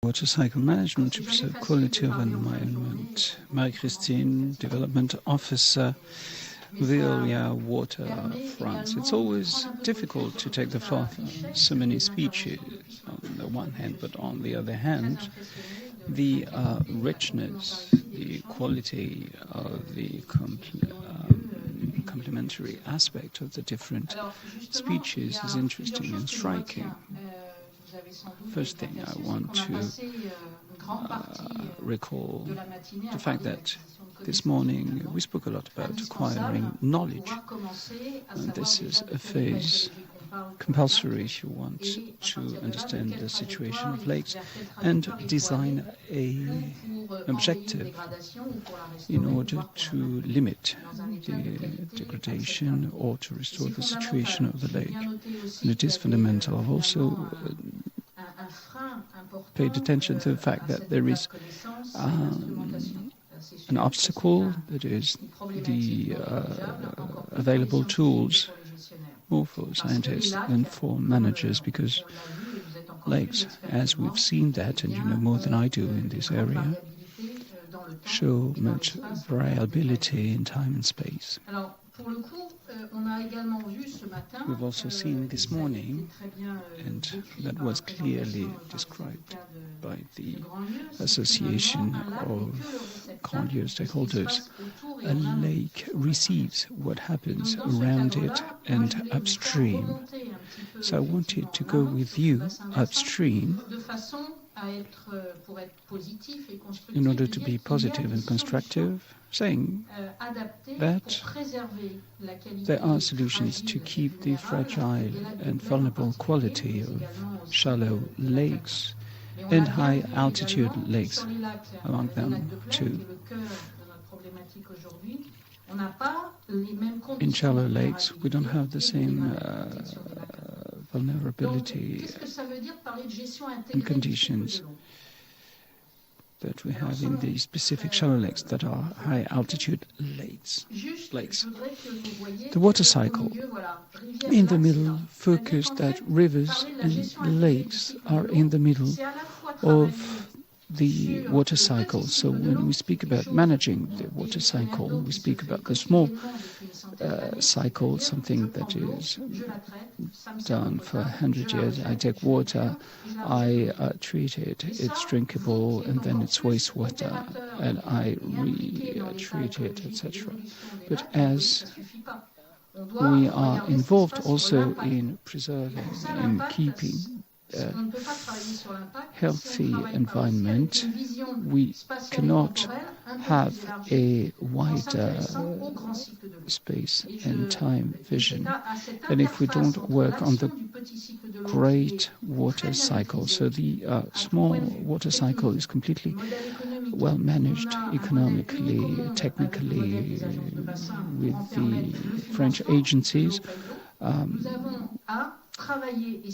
Water cycle management to preserve quality of environment. Marie-Christine, Development Officer, Veolia Water France. It's always difficult to take the floor. So many speeches on the one hand, but on the other hand, the richness, the quality of the complementary aspect of the different speeches is interesting and striking. First thing, I want to recall the fact that this morning we spoke a lot about acquiring knowledge. And this is a phase compulsory if you want to understand the situation of lakes and design an objective in order to limit the degradation or to restore the situation of the lake. And it is fundamental. I've also paid attention to the fact that there is an obstacle, that is the available tools more for scientists than for managers, because lakes, as we've seen that, and you know more than I do in this area, show much variability in time and space. We've also seen this morning, and that was clearly described by the Association of Grand-Lieu stakeholders, a lake receives what happens around it and upstream. So I wanted to go with you upstream in order to be positive and constructive, saying that there are solutions to keep the fragile and vulnerable quality of shallow lakes and high-altitude lakes among them too. In shallow lakes, we don't have the same vulnerability and conditions that we have in the specific shallow lakes that are high-altitude lakes. The water cycle, in the middle, focused that rivers and lakes are in the middle of the water cycle. So when we speak about managing the water cycle, we speak about the small cycle, something that is done for 100 years. I take water, I treat it, it's drinkable, and then it's wastewater, and I re-treat it, etc. But as we are involved also in preserving and keeping healthy environment, we cannot have a wider space and time vision. And if we don't work on the great water cycle, so the small water cycle is completely well managed economically, technically, with the French agencies,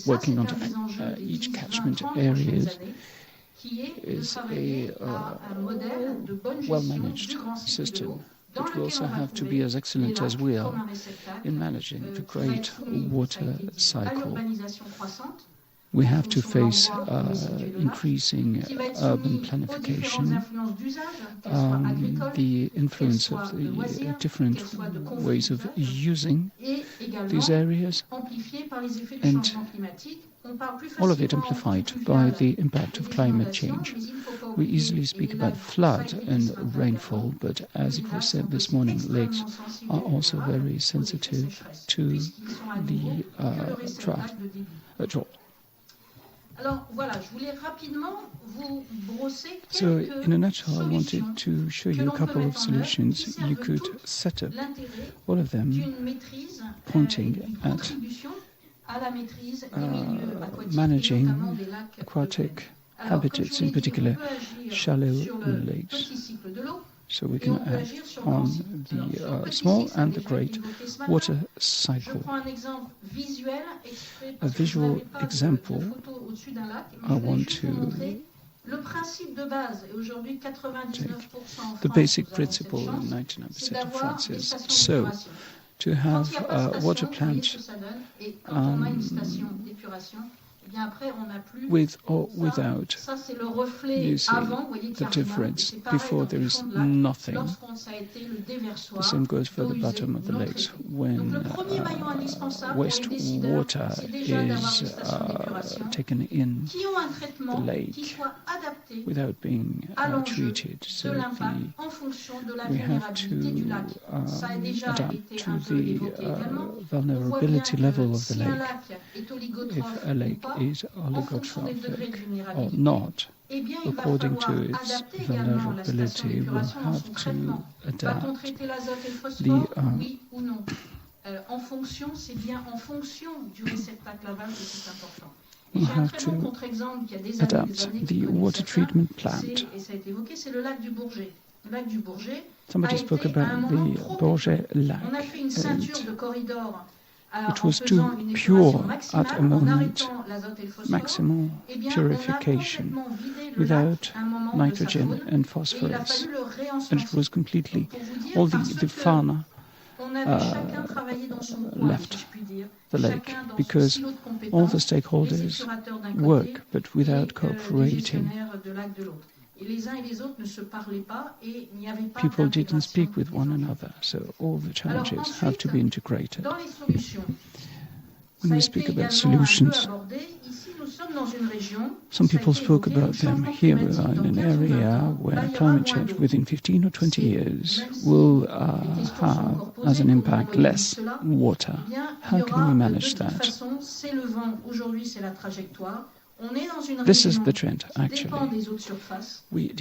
working on each catchment areas is a well-managed system. But we also have to be as excellent as we are in managing the great water cycle. We have to face increasing urban planification, the influence of the different ways of using these areas, and all of it amplified by the impact of climate change. We easily speak about flood and rainfall, but as it was said this morning, lakes are also very sensitive to the drought. So, in a nutshell, I wanted to show you a couple of solutions you could set up, all of them pointing at managing aquatic habitats, in particular shallow lakes. So we can add on the small and the great water cycle. A visual example I want to take. The basic principle in 99% of France is so to have water plants with or without. You see the difference. Before there is nothing. The same goes for the bottom of the lakes. When wastewater is taken in the lake without being treated, so we have to adapt to the vulnerability level of the lake. If a lake is oligotrophic or not, according to its vulnerability, we'll have to adapt the we have to adapt the water treatment plant. Somebody spoke about the Bourget Lac. It was too pure at a moment, maximum purification, without nitrogen and phosphorus. And it was completely, all the fauna left the lake because all the stakeholders work but without cooperating. People didn't speak with one another, so all the challenges have to be integrated. When we speak about solutions, some people spoke about them. Here we are in an area where climate change within 15 or 20 years will have as an impact less water. How can we manage that? This is the trend, actually. We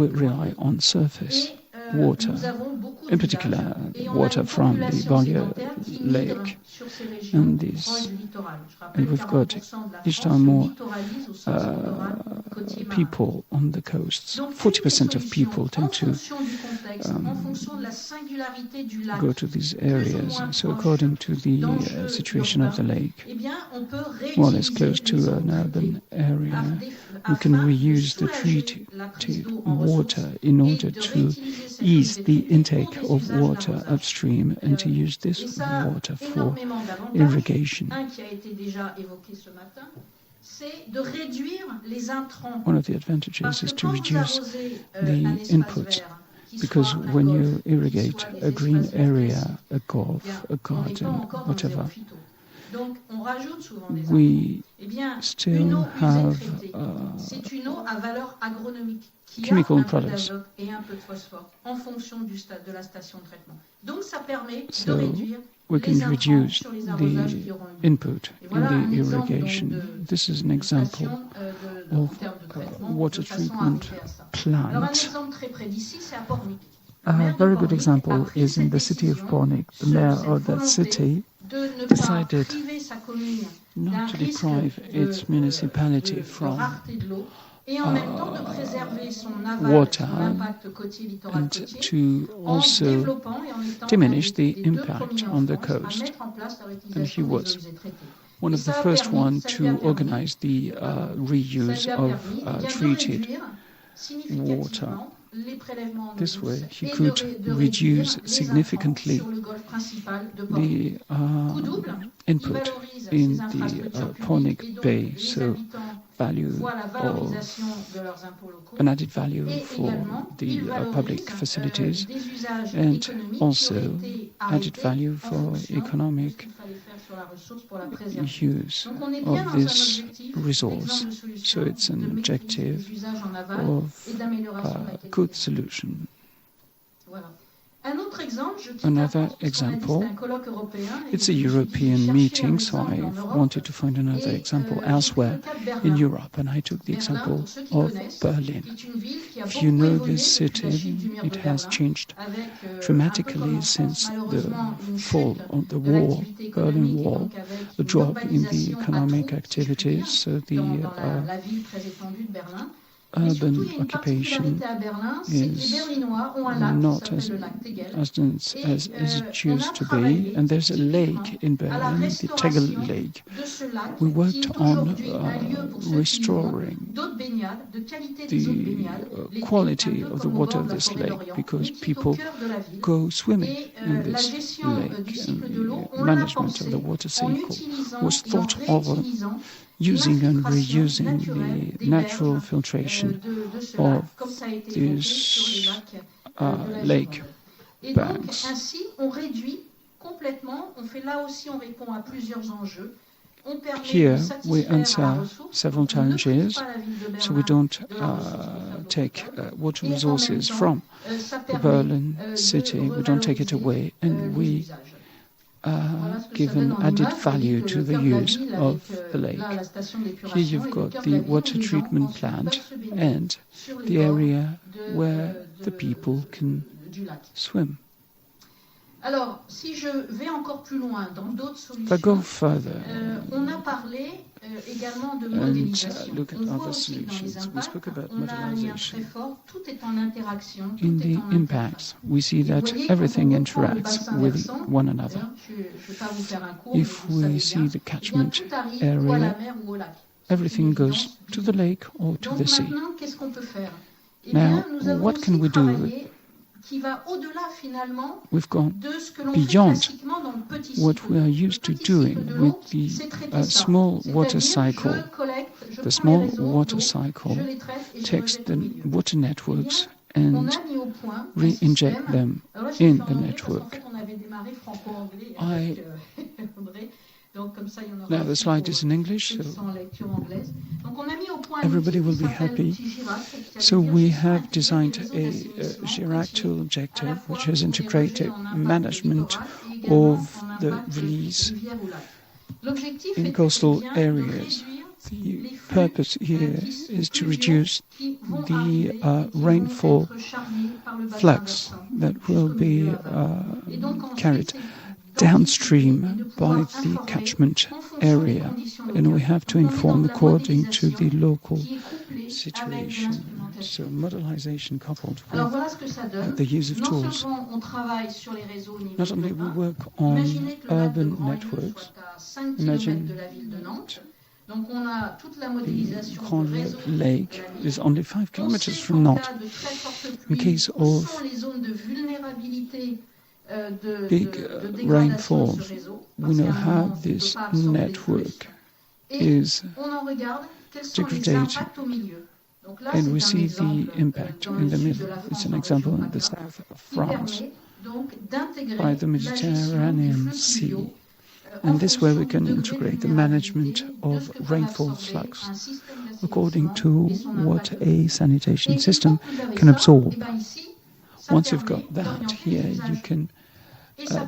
rely on surface water, in particular water from the Grand-Lieu lake. And we've got each time more people on the coasts. 40% of people tend to go to these areas. So according to the situation of the lake, more or less close to an urban area, we can reuse the treated water in order to ease the intake of water upstream and to use this water for irrigation. One of the advantages is to reduce the inputs, because when you irrigate a green area, a golf, a garden, whatever, we still have chemical products. So we can reduce the input in the irrigation. This is an example of water treatment plant. A very good example is in the city of Pornic. The mayor of that city decided not to deprive its municipality from water and to also diminish the impact on the coast. And he was one of the first ones to organize the reuse of treated water. This way, he could reduce significantly the input in the Pornic Bay, so value of an added value for the public facilities, and also added value for economic use of this resource. So it's an objective of a good solution. Another example, it's a European meeting, so I wanted to find another example elsewhere in Europe, and I took the example of Berlin. If you know this city, it has changed dramatically since the fall of the wall, Berlin Wall, a drop in the economic activities, so the urban occupation is not as dense as it used to be, and there's a lake in Berlin, the Tegel Lake. We worked on restoring the quality of the water of this lake, because people go swimming in this lake, and the management of the water cycle was thought of using and reusing the natural filtration of these lake banks. Here we answer several challenges, so we don't take water resources from the Berlin city, we don't take it away, and we give an added value to the use of the lake. Here you've got the water treatment plant and the area where the people can swim. If I go further and look at other solutions, we spoke about modernization. In the impacts, we see that everything interacts with one another. If we see the catchment area, everything goes to the lake or to the sea. Now, what can we do? We've gone beyond what we are used to doing with the small water cycle. The small water cycle takes the water networks and re-inject them in the network. Now the slide is in English, so everybody will be happy. So we have designed a Ecological objective which has integrated management of the release in coastal areas. The purpose here is to reduce the rainfall flux that will be carried downstream by the catchment area, and we have to inform according to the local situation. So modelization coupled with the use of tools. Not only we work on urban networks, imagine the Grand-Lieu lake is only 5 kilometers from Nantes. In case of big rainfalls, we know how this network is degraded, and we see the impact in the middle. It's an example in the south of France, by the Mediterranean Sea. And this way we can integrate the management of rainfall flux according to what a sanitation system can absorb. Once you've got that, here you can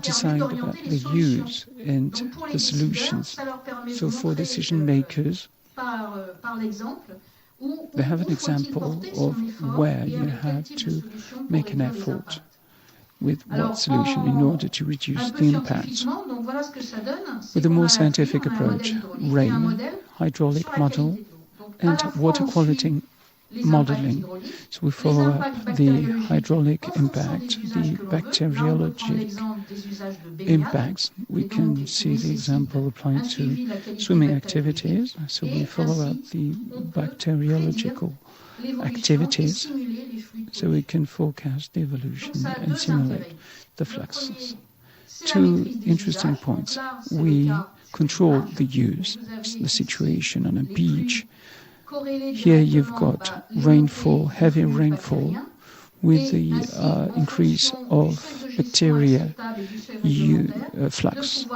decide about the use and the solutions. So for decision makers, they have an example of where you have to make an effort with what solution in order to reduce the impacts. With a more scientific approach, rain, hydraulic model, and water quality modeling. So we follow up the hydraulic impact, the bacteriologic impacts. We can see the example applied to swimming activities. So we follow up the bacteriological activities, so we can forecast the evolution and simulate the fluxes. Two interesting points. We control the use, the situation on a beach. Here you've got rainfall, heavy rainfall, with the increase of bacteria flux.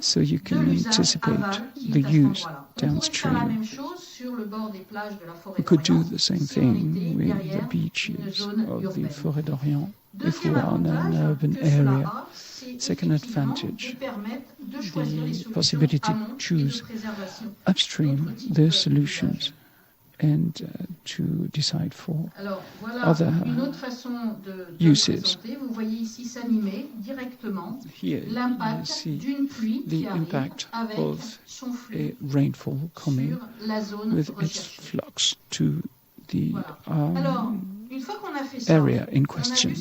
So you can anticipate the use downstream. We could do the same thing with the beaches of the Forêt d'Orient if we are in an urban area. Second advantage, the possibility to choose upstream the solutions and to decide for other uses. Here you see the impact of a rainfall coming with its flux to the area in question.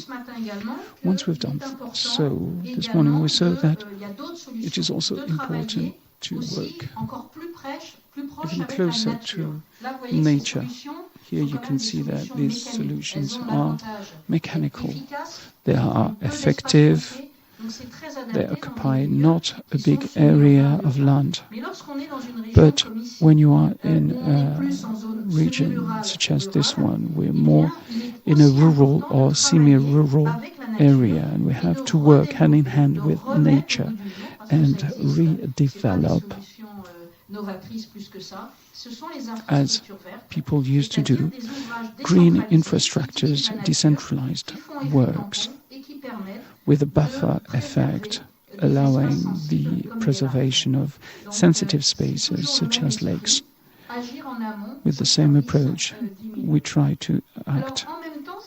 Once we've done so, this morning we saw that it is also important to work even closer to nature. Here you can see that these solutions are mechanical. They are effective. They occupy not a big area of land. But when you are in a region such as this one, we're more in a rural or semi-rural area, and we have to work hand in hand with nature and redevelop, as people used to do, green infrastructures, decentralized works with a buffer effect, allowing the preservation of sensitive spaces such as lakes. With the same approach, we try to act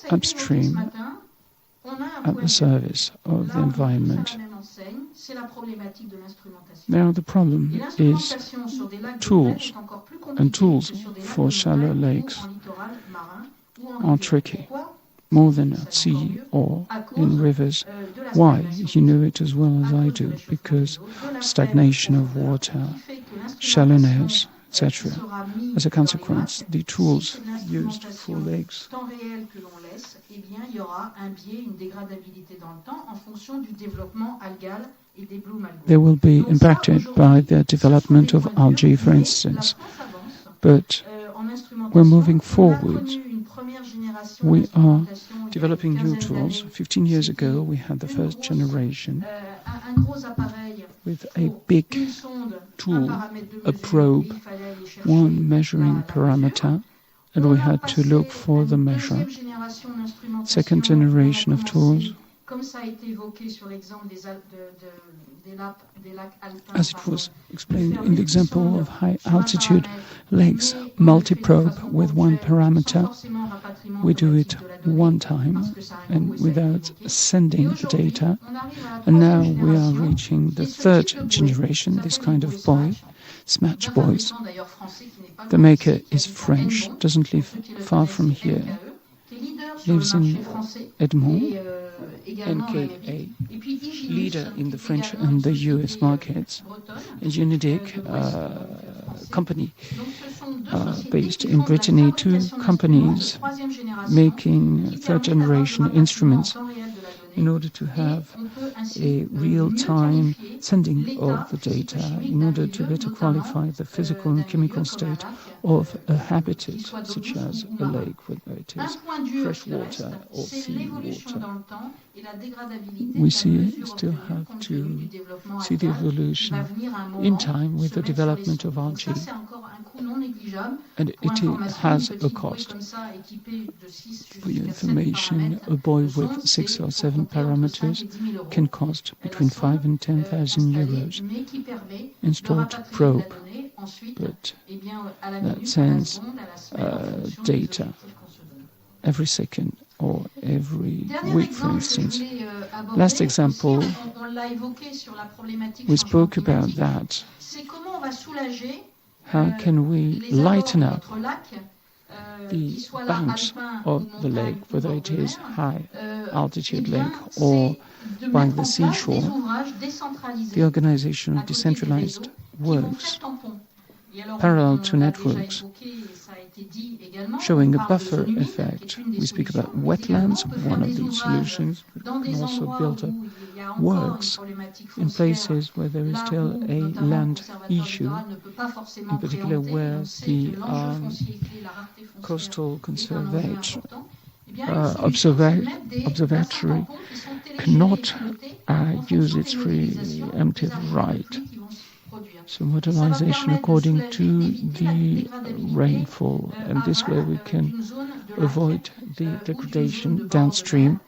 upstream at the service of the environment. Now the problem is tools, and tools for shallow lakes are tricky, more than at sea or in rivers. Why? You know it as well as I do, because stagnation of water, shallowness, etc. As a consequence, the tools used for lakes they will be impacted by the development of algae, for instance. But we're moving forward. We are developing new tools. 15 years ago, we had the first generation with a big tool, a probe, one measuring parameter, and we had to look for the measure. Second generation of tools, as it was explained in the example of high-altitude lakes, multi-probe with one parameter. We do it one time and without sending the data. And now we are reaching the third generation, this kind of buoy, smatch buoys. The maker is French, doesn't live far from here, lives in Edmond, NKA, leader in the French and the US markets, a Unidic company based in Brittany, two companies making third-generation instruments in order to have a real-time sending of the data, in order to better qualify the physical and chemical state of a habitat, such as a lake, whether it is fresh water or sea water. We still have to see the evolution in time with the development of algae, and it has a cost. For your information, a buoy with 6 or 7 parameters can cost between 5,000 and 10,000 euros. Installed probe, but that sends data every second or every week, for instance. Last example, we spoke about that. How can we lighten up the banks of the lake, whether it is high altitude lake or by the seashore? The organization of decentralized works parallel to networks, showing a buffer effect. We speak about wetlands, one of these solutions, but we can also build up works in places where there is still a land issue, in particular where the coastal observatory cannot use its preemptive right. So modelization according to the rainfall, and this way we can avoid the degradation downstream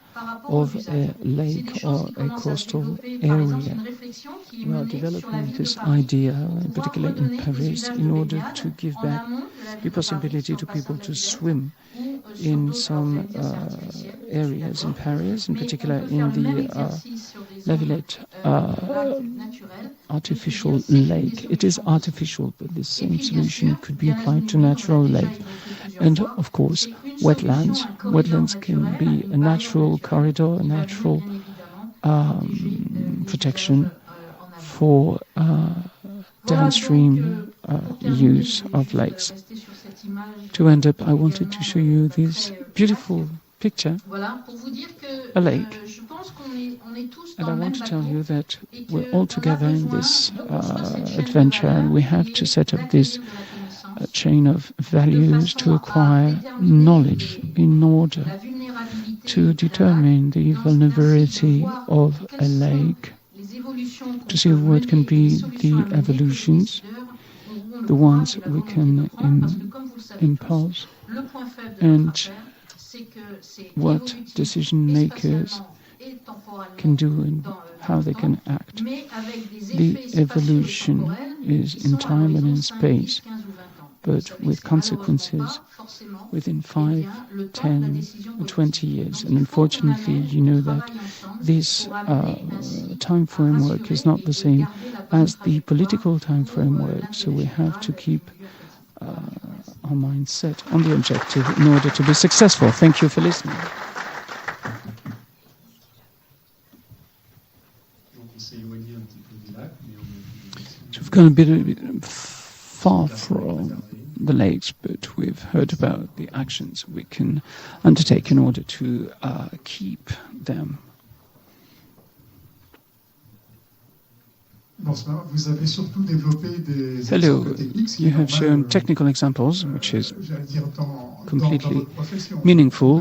of a lake or a coastal area. We are developing this idea, in particular in Paris, in order to give back the possibility to people to swim in some areas in Paris, in particular in the La Villette artificial lake. It is artificial, but the same solution could be applied to natural lake. And of course, wetlands. Wetlands can be a natural corridor, a natural protection for downstream use of lakes. To end up, I wanted to show you this beautiful picture, a lake. And I want to tell you that we're all together in this adventure, and we have to set up this chain of values to acquire knowledge in order to determine the vulnerability of a lake, to see what can be the evolutions, the ones we can impose, and what decision makers can do and how they can act. The evolution is in time and in space, but with consequences within 5, 10, or 20 years. And unfortunately, you know that this time framework is not the same as the political time framework, so we have to keep our mind set on the objective in order to be successful. Thank you for listening. So we've gone a bit far from the lakes, but we've heard about the actions we can undertake in order to keep them. Hello, you have shown technical examples, which is completely meaningful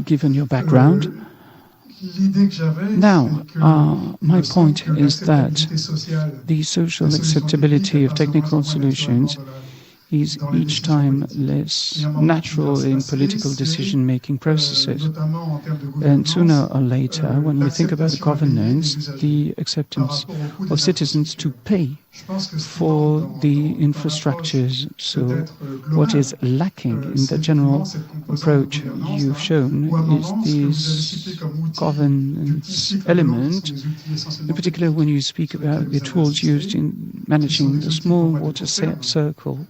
given your background. Now, my point is that the social acceptability of technical solutions is each time less natural in political decision-making processes. And sooner or later, when we think about governance, the acceptance of citizens to pay for the infrastructures. So what is lacking in the general approach you've shown is this governance element, in particular when you speak about the tools used in managing the small water circle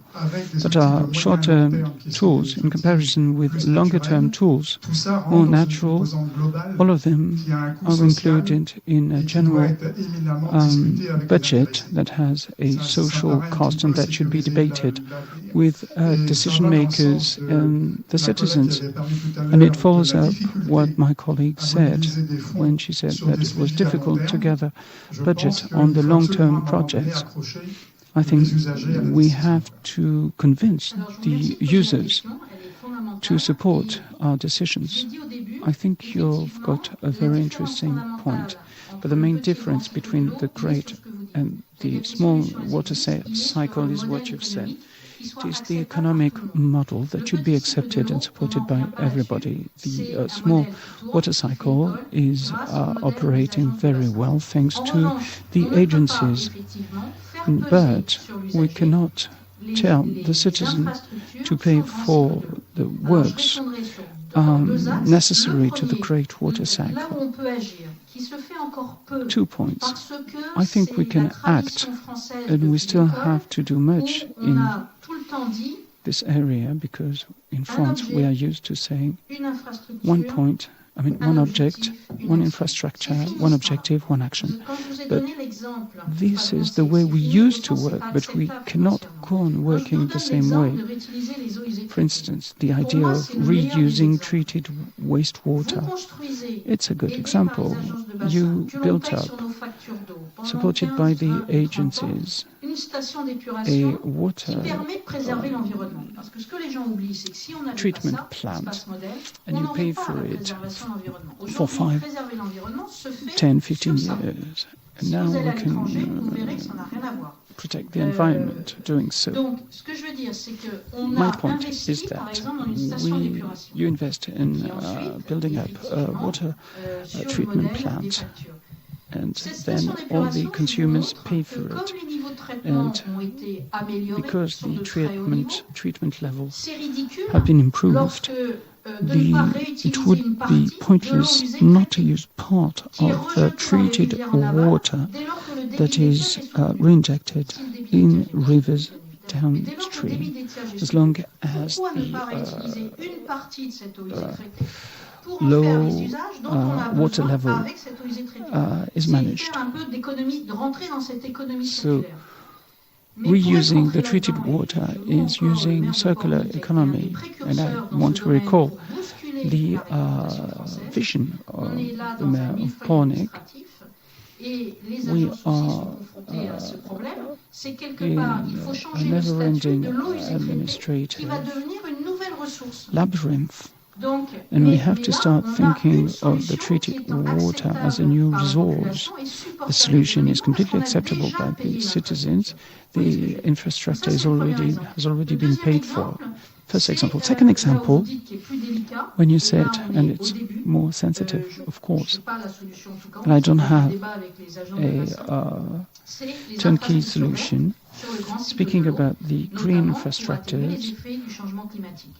that are short-term tools in comparison with longer-term tools, more natural. All of them are included in a general budget that has a social cost, and that should be debated with decision makers and the citizens. And it follows up what my colleague said when she said that it was difficult to gather budget on the long-term projects. I think we have to convince the users to support our decisions. I think you've got a very interesting point. But the main difference between the great and the small water cycle is what you've said. It is the economic model that should be accepted and supported by everybody. The small water cycle is operating very well thanks to the agencies. But we cannot tell the citizen to pay for the works necessary to the great water cycle. 2 points. I think we can act, and we still have to do much in this area, because in France we are used to saying one object, one infrastructure, one objective, one action. But this is the way we used to work, but we cannot go on working the same way. For instance, the idea of reusing treated wastewater. It's a good example. You built up, supported by the agencies, a water treatment plant, and you pay for it for 5, 10, 15 years. And now we can protect the environment doing so. My point is that you invest in building up a water treatment plant, and then all the consumers pay for it. And because the treatment levels have been improved, it would be pointless not to use part of the treated water that is reinjected in rivers downstream, as long as the low water level is managed. So reusing the treated water is using circular economy, and I want to recall the vision of the mayor of Pornic. We are in a never-ending administrative labyrinth, and we have to start thinking of the treated water as a new resource. The solution is completely acceptable by the citizens. The infrastructure has already been paid for. First example. Second example, when you said, and it's more sensitive, of course, and I don't have a turnkey solution, speaking about the green infrastructures,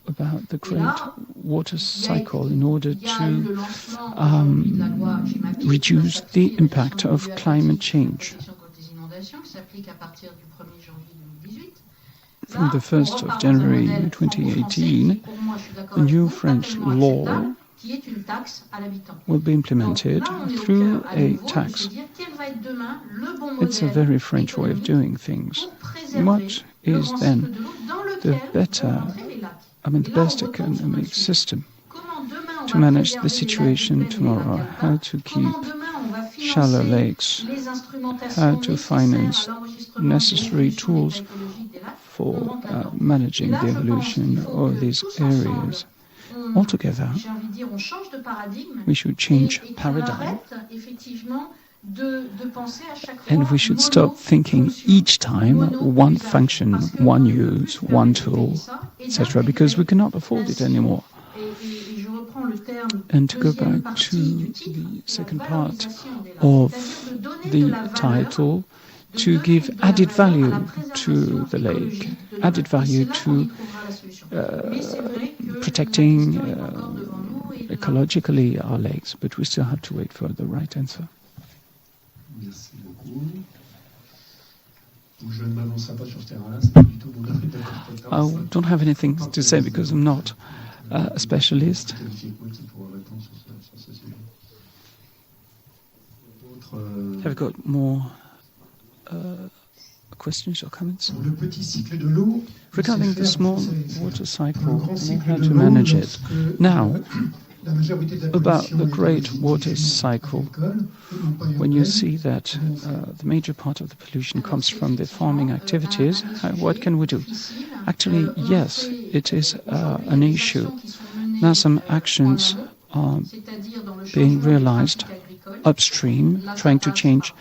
about the great water cycle in order to reduce the impact of climate change. From the 1st of January 2018, the new French law will be implemented through a tax. It's a very French way of doing things. What is then the best economic system to manage the situation tomorrow? How to keep shallow lakes, how to finance necessary tools for managing the evolution of these areas. Altogether, we should change paradigm, and we should stop thinking each time one function, one use, one tool, etc., because we cannot afford it anymore. And to go back to the second part of the title, to give added value to the lake, added value to protecting ecologically our lakes, but we still have to wait for the right answer. I don't have anything to say because I'm not a specialist. Have you got more questions or comments? Regarding the small water cycle and how to manage it. Now, about the great water cycle, when you see that the major part of the pollution comes from the farming activities, what can we do? Actually, yes, it is an issue. Now some actions are being realized upstream, trying to change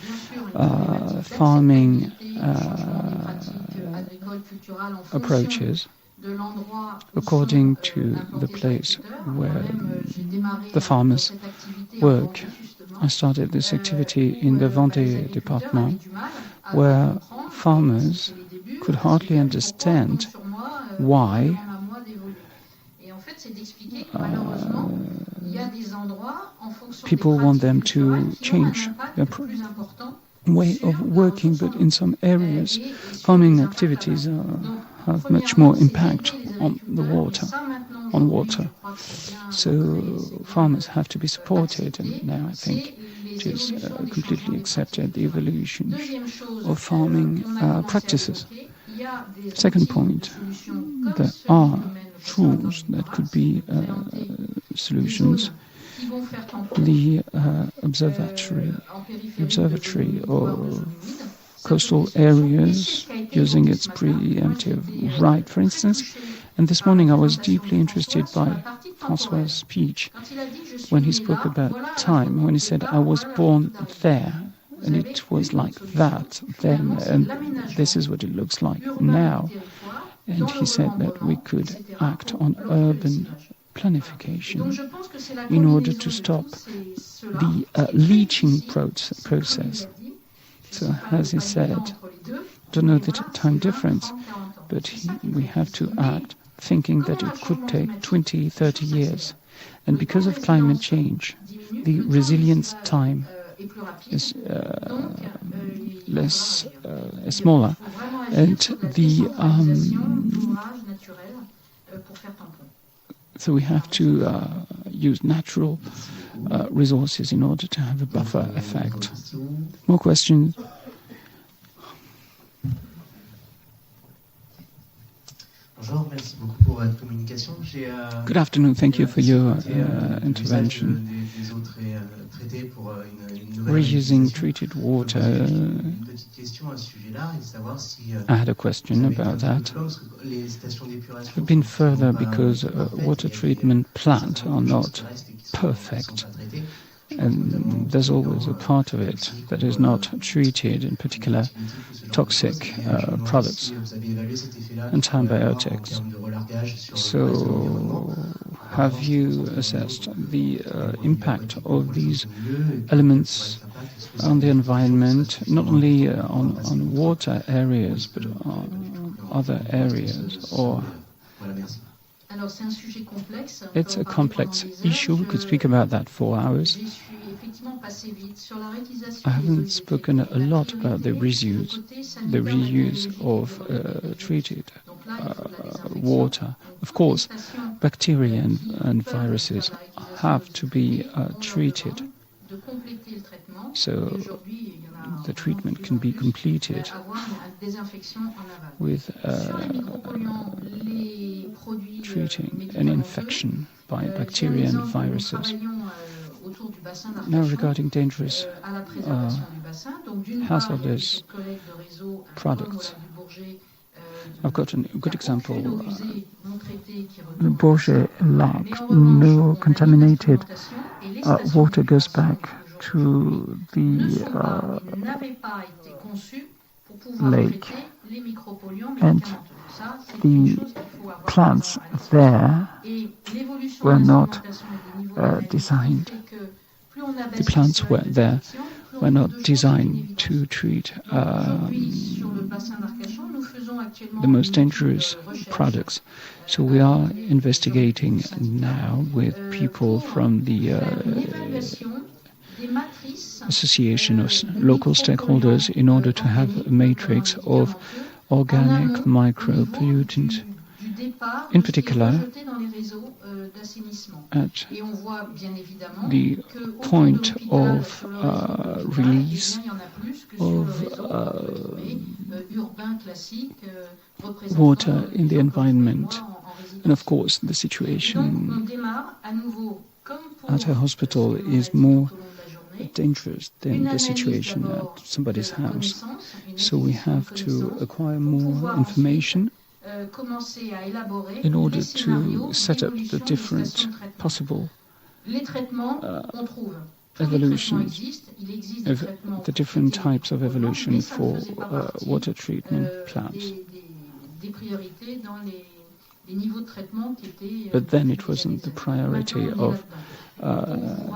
farming approaches according to the place where the farmers work. I started this activity in the Vendée department, where farmers could hardly understand why people want them to change their way of working, but in some areas farming activities have much more impact on the water, So farmers have to be supported, and now I think it is completely accepted, the evolution of farming practices. Second point, there are tools that could be solutions. The observatory of coastal areas using its preemptive right, for instance. And this morning I was deeply interested by François' speech when he spoke about time, when he said, I was born there. And it was like that then, and this is what it looks like now. And he said that we could act on urban planification in order to stop the leaching process. So, as he said, I don't know the time difference, but we have to act thinking that it could take 20, 30 years. And because of climate change, the resilience time is smaller, and so we have to use natural resources in order to have a buffer effect. More questions? Good afternoon, thank you for your intervention. Reusing treated water. I had a question about that. We've been further because water treatment plants are not perfect. And there's always a part of it that is not treated, in particular toxic products, antibiotics. So have you assessed the impact of these elements on the environment, not only on water areas, but on other areas? Or it's a complex issue. We could speak about that for hours. I haven't spoken a lot about the reuse of treated water. Of course, bacteria and viruses have to be treated, so the treatment can be completed with treating an infection by bacteria and viruses. Now, regarding dangerous hazardous products, I've got a good example. The Bourget lac, no contaminated water goes back to the lake, and the plants there were not designed. The plants there were not designed to treat the most dangerous products. So we are investigating now with people from the association of local stakeholders in order to have a matrix of organic micropollutants, in particular at the point of release of water in the environment. And of course, the situation at a hospital is more dangerous than the situation at somebody's house. So we have to acquire more information in order to set up the different possible evolutions, the different types of evolution for water treatment plants. But then it wasn't the priority of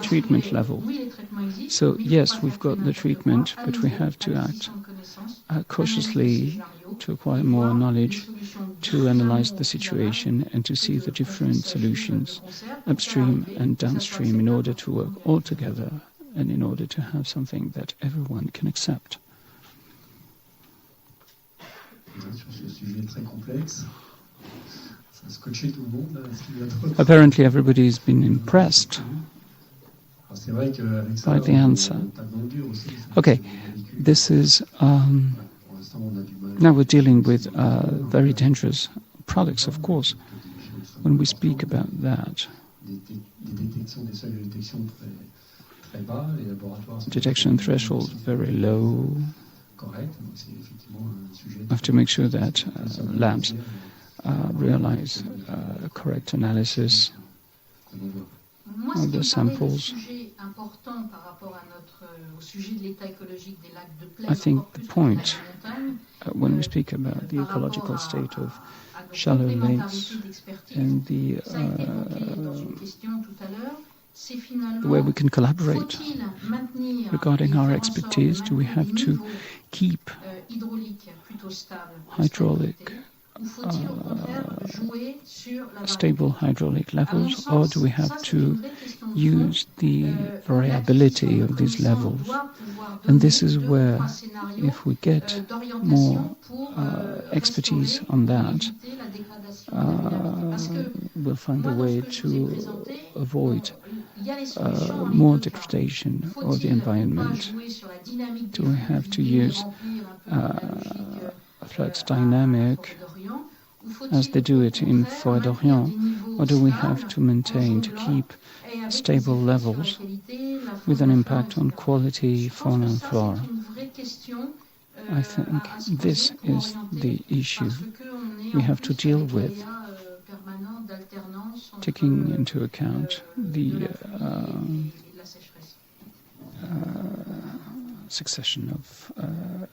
treatment level. So yes, we've got the treatment, but we have to act cautiously to acquire more knowledge, to analyze the situation and to see the different solutions upstream and downstream in order to work all together and in order to have something that everyone can accept. Apparently everybody's been impressed by the answer. Okay, this is now we're dealing with very dangerous products, of course. When we speak about that, detection threshold very low. We have to make sure that labs realize correct analysis of the samples. I think the point, when we speak about the ecological state of shallow lakes and the way we can collaborate regarding our expertise, do we have to keep hydraulic stable hydraulic levels, or do we have to use the variability of these levels? And this is where, if we get more expertise on that, we'll find a way to avoid more degradation of the environment. Do we have to use flood dynamic as they do it in Forêt d'Orient, or do we have to maintain, to keep stable levels with an impact on quality, fauna and flora? I think this is the issue we have to deal with, taking into account the succession of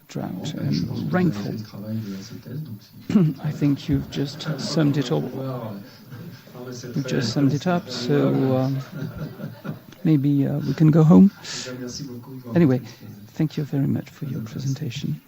drought and rainfall. I think you've just summed it all. You've just summed it up, so maybe we can go home. Anyway, thank you very much for your presentation.